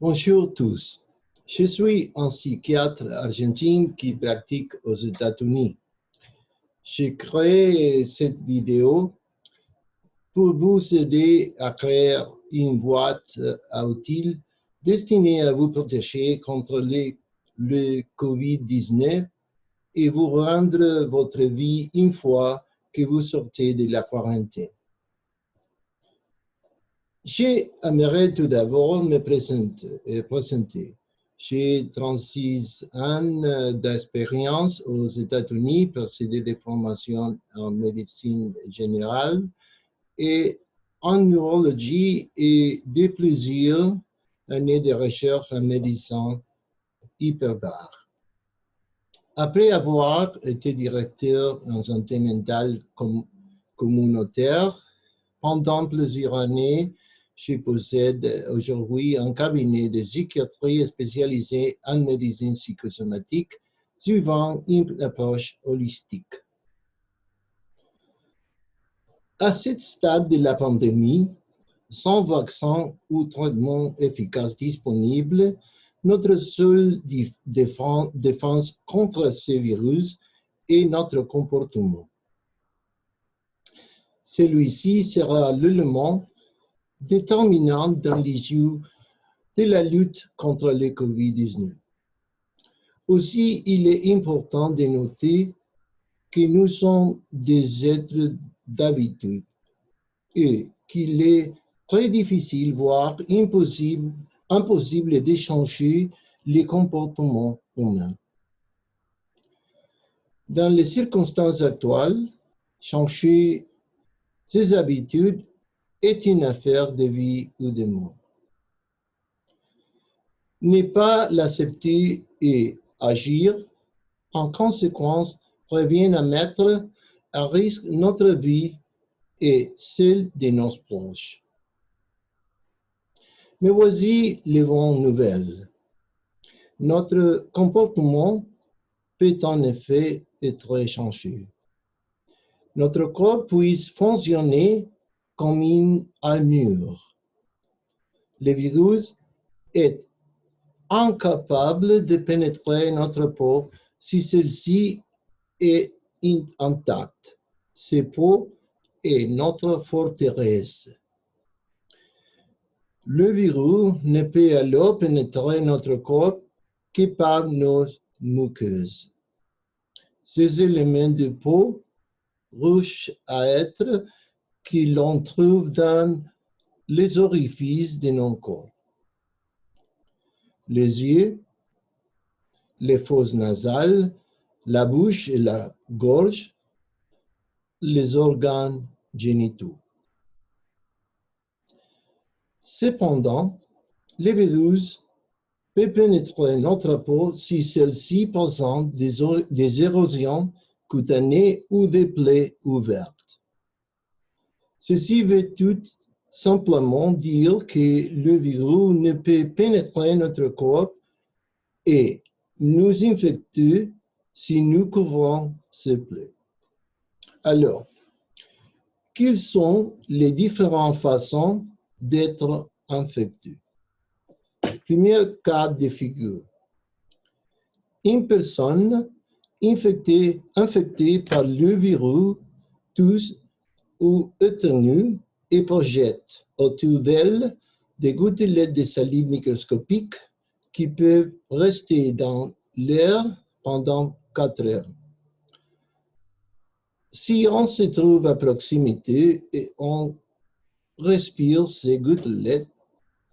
Bonjour tous. Je suis un psychiatre argentin qui pratique aux États-Unis. J'ai créé cette vidéo pour vous aider à créer une boîte à outils destinée à vous protéger contre le COVID-19 et vous rendre votre vie une fois que vous sortez de la quarantaine. J'aimerais tout d'abord me présenter. J'ai 36 ans d'expérience aux États-Unis, précédé des formations en médecine générale et en neurologie et de plusieurs années de recherche en médecine hyperbare. Après avoir été directeur en santé mentale communautaire pendant plusieurs années, je possède aujourd'hui un cabinet de psychiatrie spécialisé en médecine psychosomatique suivant une approche holistique. À ce stade de la pandémie, sans vaccin ou traitement efficace disponible, notre seule défense contre ce virus est notre comportement. Celui-ci sera l'élément déterminant dans l'issue de la lutte contre le COVID-19. Aussi, il est important de noter que nous sommes des êtres d'habitude et qu'il est très difficile, voire impossible de changer les comportements humains. Dans les circonstances actuelles, changer ses habitudes est une affaire de vie ou de mort. Ne pas l'accepter et agir, en conséquence, revient à mettre à risque notre vie et celle de nos proches. Mais voici les bonnes nouvelles. Notre comportement peut en effet être changé. Notre corps puisse fonctionner comme une armure. Le virus est incapable de pénétrer notre peau si celle-ci est intacte. Cette peau est notre forteresse. Le virus ne peut alors pénétrer notre corps que par nos muqueuses. Ces éléments de peau rushent à être que l'on trouve dans les orifices de nos corps. Les yeux, les fosses nasales, la bouche et la gorge, les organes génitaux. Cependant, le virus peut pénétrer notre peau si celle-ci présente des érosions cutanées ou des plaies ouvertes. Ceci veut tout simplement dire que le virus ne peut pénétrer notre corps et nous infecter si nous couvrons ces plaies. Alors, quelles sont les différentes façons d'être infecté? Premier cas de figure. Une personne infectée par le virus tousse ou éternue et projette autour d'elle des gouttelettes de salive microscopiques qui peuvent rester dans l'air pendant 4 heures. Si on se trouve à proximité et on respire ces gouttelettes,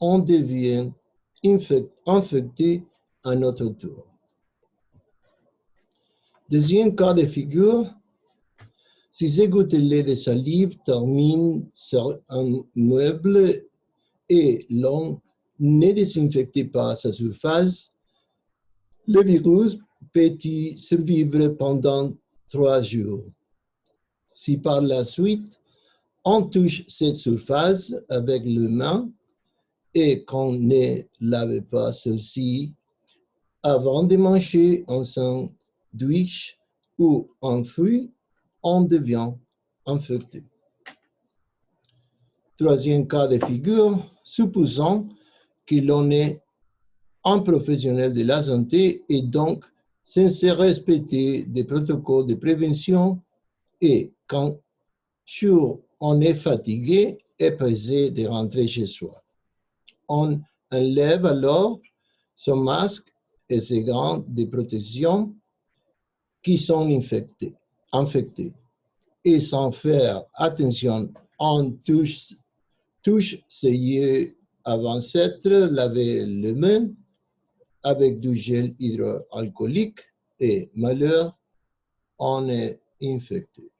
on devient infecté à notre tour. Deuxième cas de figure, si ces gouttelettes de salive terminent sur un meuble et l'on ne désinfecte pas sa surface, le virus peut y survivre pendant 3 jours. Si par la suite, on touche cette surface avec les mains et qu'on ne lave pas celle-ci avant de manger un sandwich ou un fruit, on devient infecté. Troisième cas de figure, supposons que l'on ait un professionnel de la santé est donc censé respecter des protocoles de prévention et quand on est fatigué et pressé de rentrer chez soi. On enlève alors son masque et ses gants de protection qui sont infectés. Et sans faire attention, on touche ses yeux avant s'être lavé les mains avec du gel hydroalcoolique et malheur, on est infecté.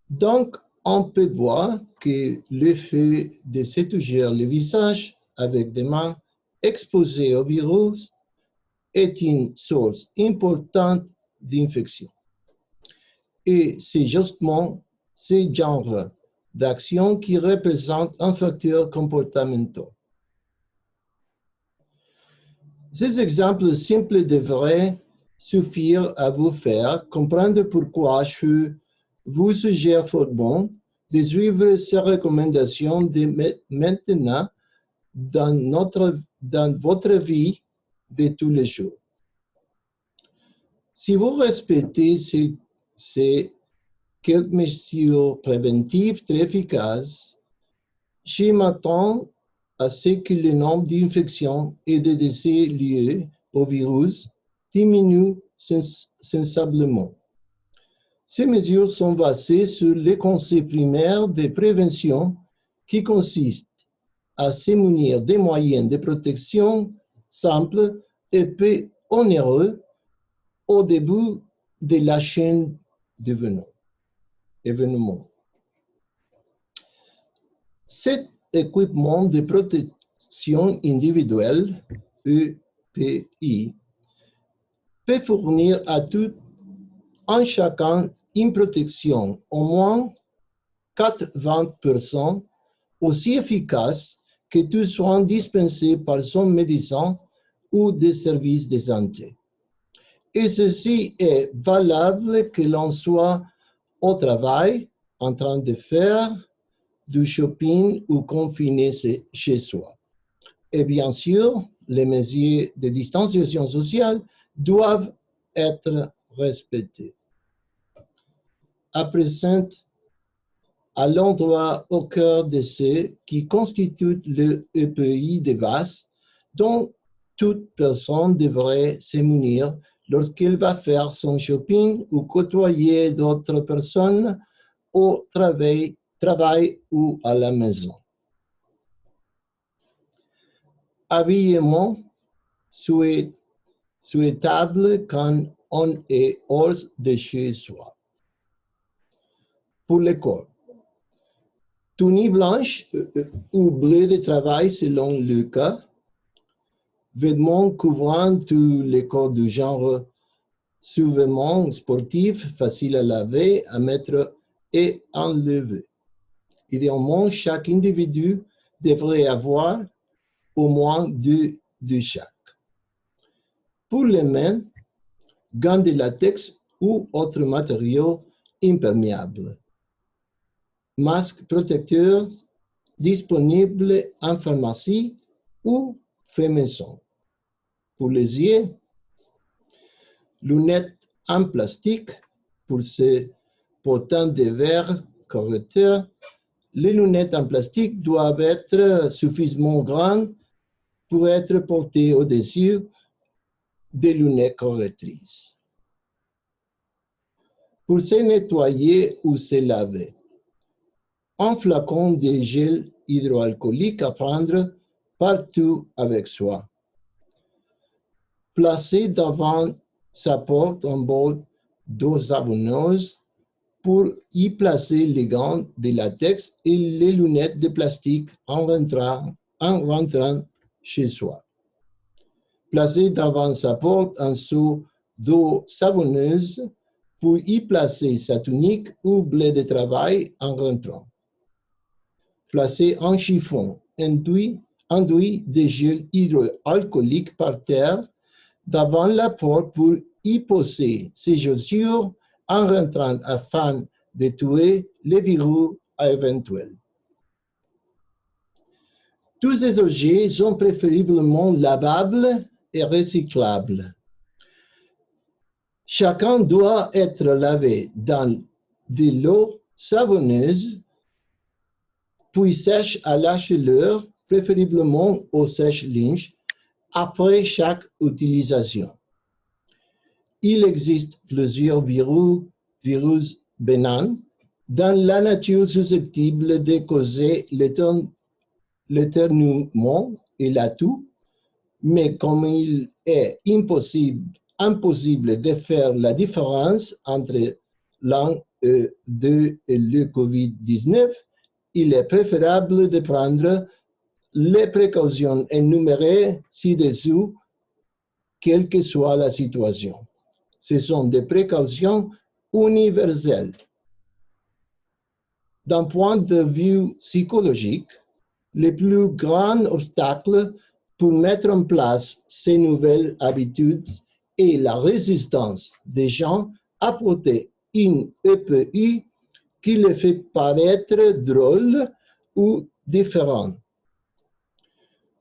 Donc, on peut voir que le fait de se toucher le visage avec des mains exposées au virus est une source importante d'infection. Et c'est justement ce genre d'action qui représente un facteur comportemental. Ces exemples simples devraient suffire à vous faire comprendre pourquoi je vous suggère fortement de suivre ces recommandations de maintenant dans votre vie de tous les jours. Si vous respectez ces quelques mesures préventives très efficaces, je m'attends à ce que le nombre d'infections et de décès liés au virus diminue sensiblement. Ces mesures sont basées sur les concepts primaires de prévention qui consistent à se munir des moyens de protection simples et peu onéreux au début de la chaîne d'événements. Cet équipement de protection individuelle, EPI, peut fournir à tout un chacun une protection au moins 80% aussi efficace que tout soin dispensé par son médecin ou des services de santé. Et ceci est valable que l'on soit au travail, en train de faire du shopping ou confiné chez soi. Et bien sûr, les mesures de distanciation sociale doivent être respectées. À présent, à l'endroit au cœur de ce qui constitue le EPI de base, dont toute personne devrait se munir lorsqu'elle va faire son shopping ou côtoyer d'autres personnes au travail ou à la maison. Habillement souhaitable quand on est hors de chez soi. Pour le corps, tenue blanche ou bleue de travail selon le cas, vêtements couvrant tout le corps du genre sous-vêtements sportifs, faciles à laver, à mettre et enlever. Idéalement, chaque individu devrait avoir au moins deux de chaque. Pour les mains, gants de latex ou autres matériaux imperméables. Masques protecteurs disponibles en pharmacie ou fait maison. Pour les yeux, lunettes en plastique pour ceux portant des verres correcteurs. Les lunettes en plastique doivent être suffisamment grandes pour être portées au-dessus des lunettes correctrices. Pour se nettoyer ou se laver, un flacon de gel hydroalcoolique à prendre partout avec soi. Placé devant sa porte un bol d'eau savonneuse pour y placer les gants de latex et les lunettes de plastique en rentrant chez soi. Placer devant sa porte un seau d'eau savonneuse pour y placer sa tunique ou blé de travail en rentrant. Placer un chiffon enduit de gel hydroalcoolique par terre devant la porte pour y poser ses chaussures en rentrant afin de tuer les virus éventuels. Tous ces objets sont préférablement lavables et recyclables. Chacun doit être lavé dans de l'eau savonneuse, puis sèche à la chaleur, préférablement au sèche-linge, après chaque utilisation. Il existe plusieurs virus bénins dans la nature susceptibles de causer l'éternuement et la toux, mais comme il est impossible de faire la différence entre l'un et le COVID-19, il est préférable de prendre les précautions énumérées ci-dessous, quelle que soit la situation. Ce sont des précautions universelles. D'un point de vue psychologique, le plus grand obstacle pour mettre en place ces nouvelles habitudes est la résistance des gens à porter une EPI qui les fait paraître drôles ou différents.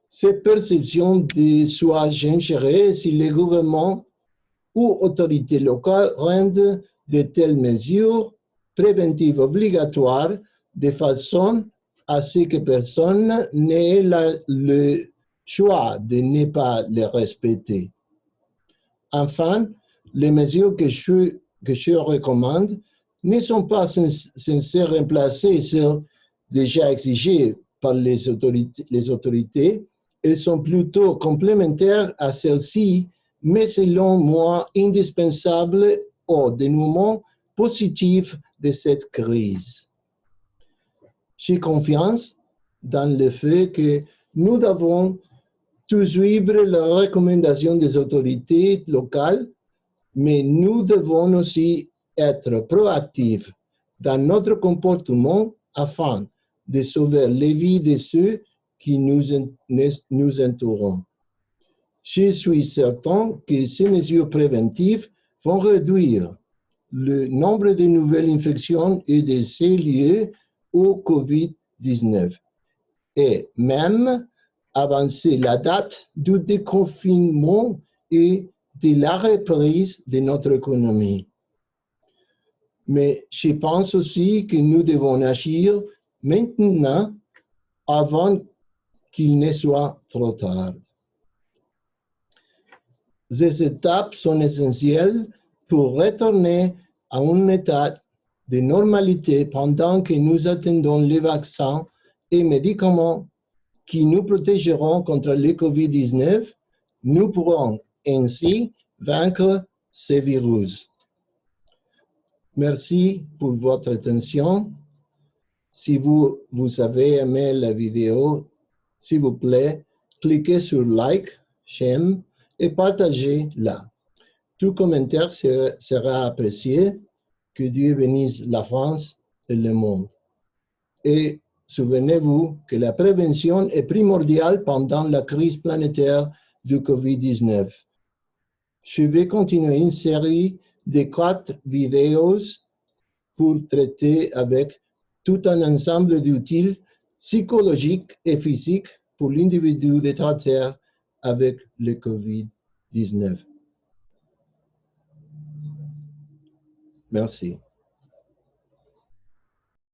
Cette perception de soi gênerait si les gouvernements ou autorités locales rendent de telles mesures préventives obligatoires de façon à ce que personne n'ait le choix de ne pas les respecter. Enfin, les mesures que je recommande ne sont pas censées remplacer celles déjà exigées par les autorités. Elles sont plutôt complémentaires à celles-ci, mais selon moi indispensables au dénouement positif de cette crise. J'ai confiance dans le fait que nous devons tous suivre les recommandations des autorités locales, mais nous devons aussi être proactifs dans notre comportement afin de sauver les vies de ceux qui nous entourent. Je suis certain que ces mesures préventives vont réduire le nombre de nouvelles infections et de décès liés au COVID-19 et même avancer la date du déconfinement et de la reprise de notre économie. Mais je pense aussi que nous devons agir maintenant avant qu'il ne soit trop tard. Ces étapes sont essentielles pour retourner à un état de normalité pendant que nous attendons les vaccins et médicaments qui nous protégeront contre le COVID-19. Nous pourrons ainsi vaincre ces virus. Merci pour votre attention. Si vous avez aimé la vidéo, s'il vous plaît, cliquez sur like, j'aime et partagez-la. Tout commentaire sera apprécié. Que Dieu bénisse la France et le monde. Et souvenez-vous que la prévention est primordiale pendant la crise planétaire du COVID-19. Je vais continuer une série de 4 vidéos pour traiter avec tout un ensemble d'outils psychologiques et physiques pour l'individu de traiter avec le COVID-19. Merci.